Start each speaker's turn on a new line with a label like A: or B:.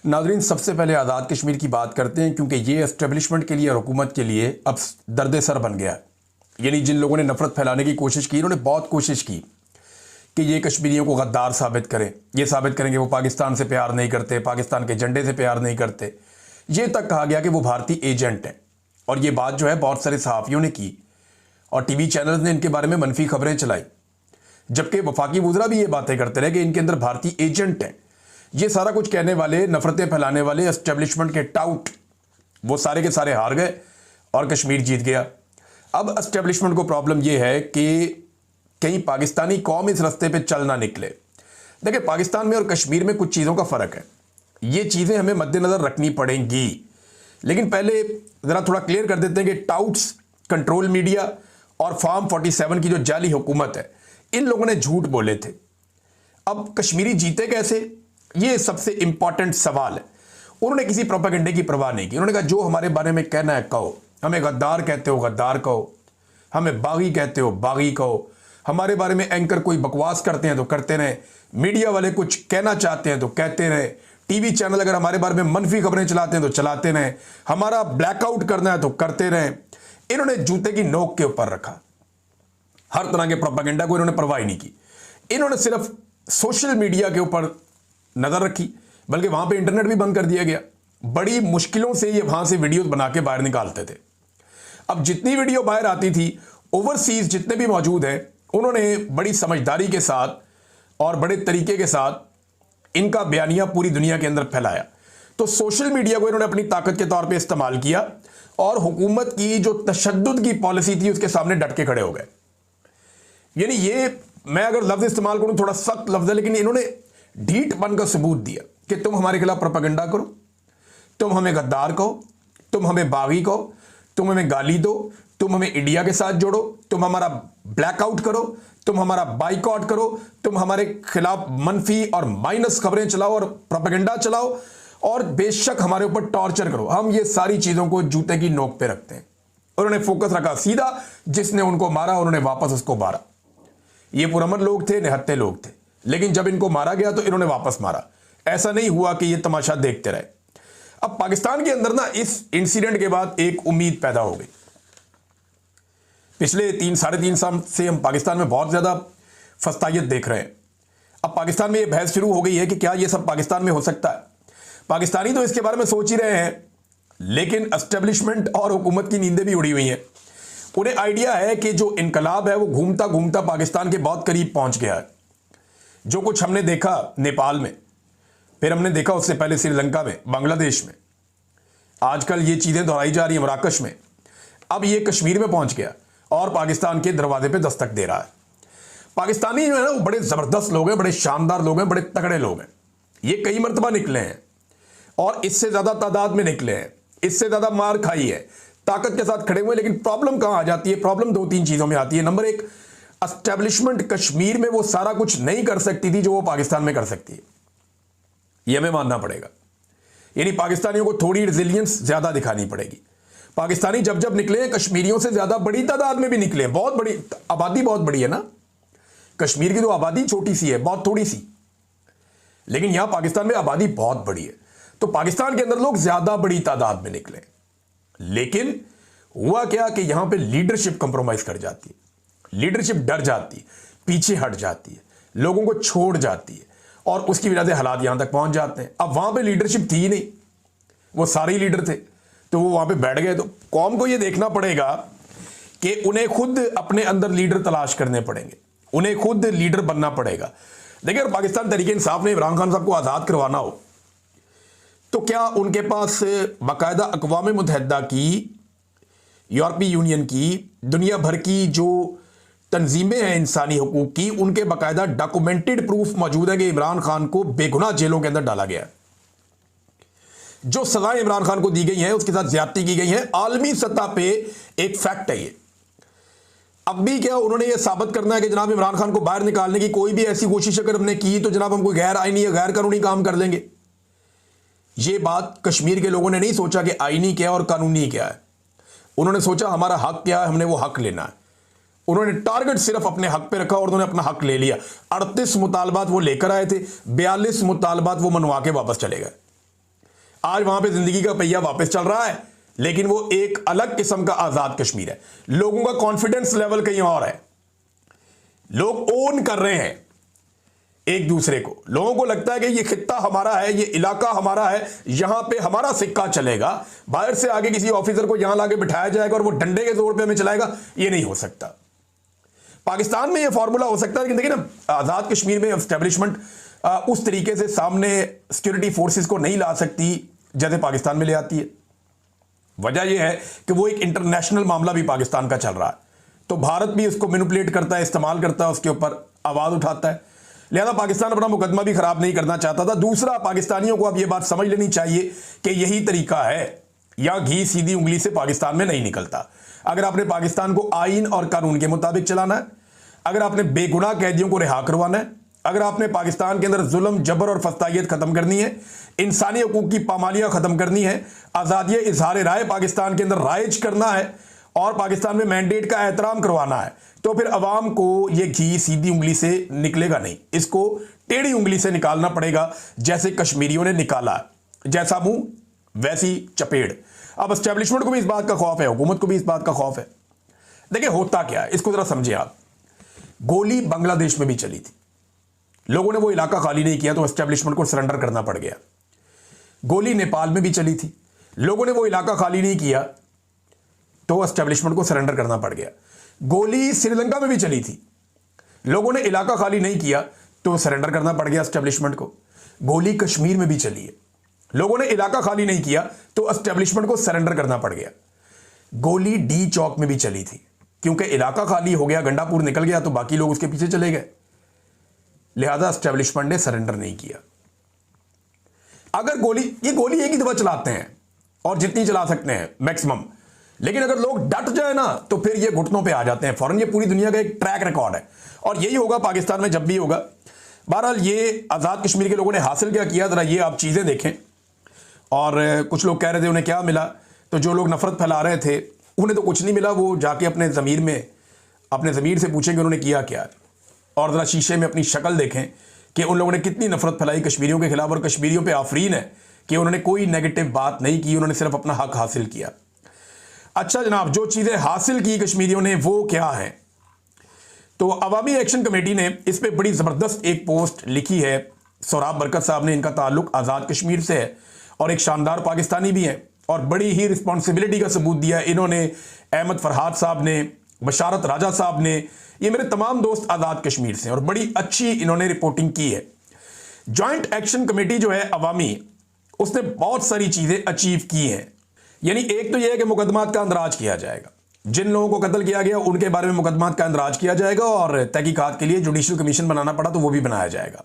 A: नाज़रीन, सबसे पहले आज़ाद कश्मीर की बात करते हैं क्योंकि ये एस्टेब्लिशमेंट के लिए और हुकूमत के लिए अब दर्द सर बन गया। यानी जिन लोगों ने नफरत फैलाने की कोशिश की, उन्होंने बहुत कोशिश की कि ये कश्मीरियों को गद्दार साबित करें, ये साबित करेंगे वो पाकिस्तान से प्यार नहीं करते, पाकिस्तान के झंडे से प्यार नहीं करते। ये तक कहा गया कि वो भारतीय एजेंट हैं। और ये बात जो है बहुत सारे सहाफ़ियों ने की और टीवी चैनल्स ने इनके बारे में मनफी खबरें चलाई, जबकि वफाकी वज़रा भी ये बातें करते रहे कि इनके अंदर भारतीय एजेंट हैं। ये सारा कुछ कहने वाले, नफरतें फैलाने वाले एस्टेब्लिशमेंट के टाउट, वो सारे के सारे हार गए और कश्मीर जीत गया। अब एस्टेब्लिशमेंट को प्रॉब्लम ये है कि कहीं पाकिस्तानी कौम इस रास्ते पे चल ना निकले। देखिए, पाकिस्तान में और कश्मीर में कुछ चीज़ों का फ़र्क है, ये चीज़ें हमें मद्देनज़र रखनी पड़ेंगी। लेकिन पहले ज़रा थोड़ा क्लियर कर देते हैं कि टाउट्स, कंट्रोल मीडिया और फॉर्म 47 की जो जाली हुकूमत है, इन लोगों ने झूठ बोले थे। अब कश्मीरी जीते कैसे, ये सबसे इंपॉर्टेंट सवाल है। उन्होंने किसी प्रोपेगेंडे की परवाह नहीं की। उन्होंने कहा जो हमारे बारे में कहना है कहो, हमें गद्दार कहते हो गद्दार कहो, हमें बागी कहते हो बागी कहो, हमारे बारे में एंकर कोई बकवास करते हैं तो करते रहें, मीडिया वाले कुछ कहना चाहते हैं तो कहते रहें, टीवी चैनल अगर हमारे बारे में मनफी खबरें चलाते हैं तो चलाते रहें, हमारा ब्लैकआउट करना है तो करते रहें। इन्होंने जूते की नोक के ऊपर रखा। हर तरह के प्रोपेगेंडा को इन्होंने परवाह नहीं की। इन्होंने सिर्फ सोशल मीडिया के ऊपर नजर रखी, बल्कि वहां पे इंटरनेट भी बंद कर दिया गया। बड़ी मुश्किलों से ये वहां से वीडियोस बना के बाहर निकालते थे। अब जितनी वीडियो बाहर आती थी, ओवरसीज जितने भी मौजूद हैं, उन्होंने बड़ी समझदारी के साथ और बड़े तरीके के साथ इनका बयानिया पूरी दुनिया के अंदर फैलाया। तो सोशल मीडिया को इन्होंने अपनी ताकत के तौर पर इस्तेमाल किया और हुकूमत की जो तशद्दुद की पॉलिसी थी उसके सामने डट के खड़े हो गए। यानी ये, मैं अगर लफ्ज इस्तेमाल करूं, थोड़ा सख्त लफ्ज है, लेकिन इन्होंने ढीठपन का सबूत दिया कि तुम हमारे खिलाफ प्रोपेगेंडा करो, तुम हमें गद्दार कहो, तुम हमें बागी कहो, तुम हमें गाली दो, तुम हमें इंडिया के साथ जोड़ो, तुम हमारा ब्लैकआउट करो, तुम हमारा बाइकआउट करो, तुम हमारे खिलाफ मनफी और माइनस खबरें चलाओ और प्रोपेगेंडा चलाओ और बेशक हमारे ऊपर टॉर्चर करो। हम ये सारी चीजों को जूते की नोक पे रखते हैं। उन्होंने फोकस रखा सीधा, जिसने उनको मारा उन्होंने वापस उसको मारा। ये पुरअमन लोग थे, निहत्ते लोग थे, लेकिन जब इनको मारा गया तो इन्होंने वापस मारा। ऐसा नहीं हुआ कि ये तमाशा देखते रहे। अब पाकिस्तान के अंदर ना इस इंसिडेंट के बाद एक उम्मीद पैदा हो गई। पिछले 3-3.5 साल से हम पाकिस्तान में बहुत ज्यादा फस्तायत देख रहे हैं। अब पाकिस्तान में यह बहस शुरू हो गई है कि क्या यह सब पाकिस्तान में हो सकता है। पाकिस्तानी तो इसके बारे में सोच ही रहे हैं, लेकिन एस्टेब्लिशमेंट और हुकूमत की नींदें भी उड़ी हुई हैं। उन्हें आइडिया है कि जो इनकलाब है वो घूमता घूमता पाकिस्तान के बहुत करीब पहुंच गया है। जो कुछ हमने देखा नेपाल में, फिर हमने देखा उससे पहले श्रीलंका में, बांग्लादेश में, आजकल ये चीजें दोहराई जा रही है मराकश में, अब ये कश्मीर में पहुंच गया और पाकिस्तान के दरवाजे पे दस्तक दे रहा है। पाकिस्तानी जो है ना, वो बड़े जबरदस्त लोग हैं, बड़े शानदार लोग हैं, बड़े तगड़े लोग हैं। ये कई मरतबा निकले हैं और इससे ज्यादा तादाद में निकले हैं, इससे ज्यादा मार खाई है, ताकत के साथ खड़े हुए। लेकिन प्रॉब्लम कहां आ जाती है? प्रॉब्लम 2-3 चीजों में आती है। नंबर 1, एस्टेब्लिशमेंट कश्मीर में वो सारा कुछ नहीं कर सकती थी जो वो पाकिस्तान में कर सकती है, ये हमें मानना पड़ेगा। यानी पाकिस्तानियों को थोड़ी रिजिलियंस ज्यादा दिखानी पड़ेगी। पाकिस्तानी जब जब निकले, कश्मीरियों से ज्यादा बड़ी तादाद में भी निकले। बहुत बड़ी आबादी, बहुत बड़ी है ना, कश्मीर की तो आबादी छोटी सी है, बहुत थोड़ी सी, लेकिन यहां पाकिस्तान में आबादी बहुत बड़ी है। तो पाकिस्तान के अंदर लोग ज्यादा बड़ी तादाद में निकले, लेकिन हुआ क्या कि यहां पे लीडरशिप कंप्रोमाइज कर जाती है, लीडरशिप डर जाती है, पीछे हट जाती है, लोगों को छोड़ जाती है और उसकी वजह से हालात यहां तक पहुंच जाते हैं। अब वहां पे लीडरशिप थी ही नहीं, वो सारे ही लीडर थे, तो वो वहां पे बैठ गए। तो कौम को ये देखना पड़ेगा कि उन्हें खुद अपने अंदर लीडर तलाश करने पड़ेंगे, उन्हें खुद लीडर बनना पड़ेगा। देखिए, अगर पाकिस्तान तहरीक इंसाफ ने इमरान खान साहब को आज़ाद करवाना हो तो क्या उनके पास बाकायदा अक़वाम मुत्तहिदा की, यूरोपीय यूनियन की, दुनिया भर की जो तंजीमें हैं इंसानी हकूक़ की, उनके बाकायदा डॉक्यूमेंटेड प्रूफ मौजूद है कि इमरान खान को बेगुनाह जेलों के अंदर डाला गया है। जो सजाएं इमरान खान को दी गई हैं, उसके साथ ज्यादती की गई है, आलमी सतह पे एक फैक्ट है ये। अब भी क्या उन्होंने ये साबित करना है कि जनाब इमरान खान को बाहर निकालने की कोई भी ऐसी कोशिश अगर हमने की तो जनाब हम कोई गैर आईनी या गैर कानूनी काम कर लेंगे। ये बात कश्मीर के लोगों ने नहीं सोचा कि आईनी क्या है और कानूनी क्या है। उन्होंने सोचा हमारा हक क्या है, हमने वो हक लेना है। उन्होंने टारगेट सिर्फ अपने हक पे रखा और उन्होंने अपना हक ले लिया। 38 मुतालबात वो लेकर आए थे, 42 मुतालबात वो मनवा के वापस चले गए। आज वहां पे जिंदगी का पहिया वापस चल रहा है, लेकिन वो एक अलग किस्म का आजाद कश्मीर है। लोगों का कॉन्फिडेंस लेवल कहीं और है, लोग ओन कर रहे हैं एक दूसरे को। लोगों को लगता है कि ये खित्ता हमारा है, ये इलाका हमारा है, यहां पे हमारा सिक्का चलेगा। बाहर से आगे किसी ऑफिसर को यहां लाके बिठाया जाएगा और वो डंडे के जोर पे हमें चलाएगा, ये नहीं हो सकता। पाकिस्तान में ये फॉर्मूला हो सकता है, लेकिन देखिए ना, आजाद कश्मीर में एस्टेब्लिशमेंट उस तरीके से सामने सिक्योरिटी फोर्सेस को नहीं ला सकती जैसे पाकिस्तान में ले आती है। वजह यह है कि वो एक इंटरनेशनल मामला भी पाकिस्तान का चल रहा है, तो भारत भी उसको मैनिपुलेट करता है, इस्तेमाल करता है, उसके ऊपर आवाज उठाता है। लिहाजा पाकिस्तान अपना मुकदमा भी खराब नहीं करना चाहता था। दूसरा, पाकिस्तानियों को अब यह बात समझ लेनी चाहिए कि यही तरीका है, या घी सीधी उंगली से पाकिस्तान में नहीं निकलता। अगर आपने पाकिस्तान को आईन और कानून के मुताबिक चलाना है, अगर आपने बेगुनाह कैदियों को रिहा करवाना है, अगर आपने पाकिस्तान के अंदर जुल्म, जबर और फस्तायत खत्म करनी है, इंसानी हकूक की पामालियां खत्म करनी है, आजादी इजहार राय पाकिस्तान के अंदर राइज करना है और पाकिस्तान में मैंडेट का एहतराम करवाना है, तो फिर अवाम को यह घी सीधी उंगली से निकलेगा नहीं, इसको टेढ़ी उंगली से निकालना पड़ेगा, जैसे कश्मीरियों ने निकाला। जैसा मुंह वैसी चपेड़। अब एस्टेब्लिशमेंट को भी इस बात का खौफ है, हुकूमत को भी इस बात का खौफ है। देखिए होता क्या है, इसको जरा समझे आप। गोली बांग्लादेश में भी चली थी, लोगों ने वो इलाका खाली नहीं किया तो एस्टेब्लिशमेंट को सरेंडर करना पड़ गया। गोली नेपाल में भी चली थी, लोगों ने वो इलाका खाली नहीं किया तो एस्टेब्लिशमेंट को सरेंडर करना पड़ गया। गोली श्रीलंका में भी चली थी, लोगों ने इलाका खाली नहीं किया तो सरेंडर करना पड़ गया एस्टेब्लिशमेंट को। गोली कश्मीर में भी चली है, लोगों ने इलाका खाली नहीं किया तो एस्टेब्लिशमेंट को सरेंडर करना पड़ गया। गोली डी चौक में भी चली थी, क्योंकि इलाका खाली हो गया, गंडापुर निकल गया तो बाकी लोग उसके पीछे चले गए, लिहाजा एस्टेब्लिशमेंट ने सरेंडर नहीं किया। अगर ये गोली एक ही दफा चलाते हैं और जितनी चला सकते हैं मैक्सिमम, लेकिन अगर लोग डट जाए ना तो फिर ये घुटनों पे आ जाते हैं फौरन। ये पूरी दुनिया का एक ट्रैक रिकॉर्ड है और यही होगा पाकिस्तान में जब भी होगा। बहरहाल ये आज़ाद कश्मीर के लोगों ने हासिल क्या किया, जरा ये आप चीज़ें देखें। और कुछ लोग कह रहे थे उन्हें क्या मिला, तो जो लोग नफरत फैला रहे थे उन्हें तो कुछ नहीं मिला, वो जाके अपने ज़मीर से पूछेंगे उन्होंने किया क्या, और ज़रा शीशे में अपनी शक्ल देखें कि उन लोगों ने कितनी नफरत फैलाई कश्मीरियों के खिलाफ। और कश्मीरियों पे आफरीन है कि उन्होंने कोई नेगेटिव बात नहीं की, उन्होंने सिर्फ अपना हक हासिल किया। अच्छा जनाब, जो चीज़ें हासिल की कश्मीरियों ने वो क्या है, तो अवामी एक्शन कमेटी ने इस पर बड़ी ज़बरदस्त एक पोस्ट लिखी है। सोराब बरकत साहब ने, इनका ताल्लुक आज़ाद कश्मीर से है और एक शानदार पाकिस्तानी भी है और बड़ी ही रिस्पॉन्सिबिलिटी का सबूत दिया इन्होंने। अहमद फरहाद साहब ने, बशारत राजा साहब ने, ये मेरे तमाम दोस्त आज़ाद कश्मीर से, और बड़ी अच्छी इन्होंने रिपोर्टिंग की है। जॉइंट एक्शन कमेटी जो है अवामी, उसने बहुत सारी चीज़ें अचीव की हैं। यानी एक तो यह है कि मुकदमात का अंदराज किया जाएगा, जिन लोगों को कत्ल किया गया उनके बारे में मुकदमात का अंदराज किया जाएगा, और तहकीकात के लिए जुडिशल कमीशन बनाना पड़ा तो वो भी बनाया जाएगा।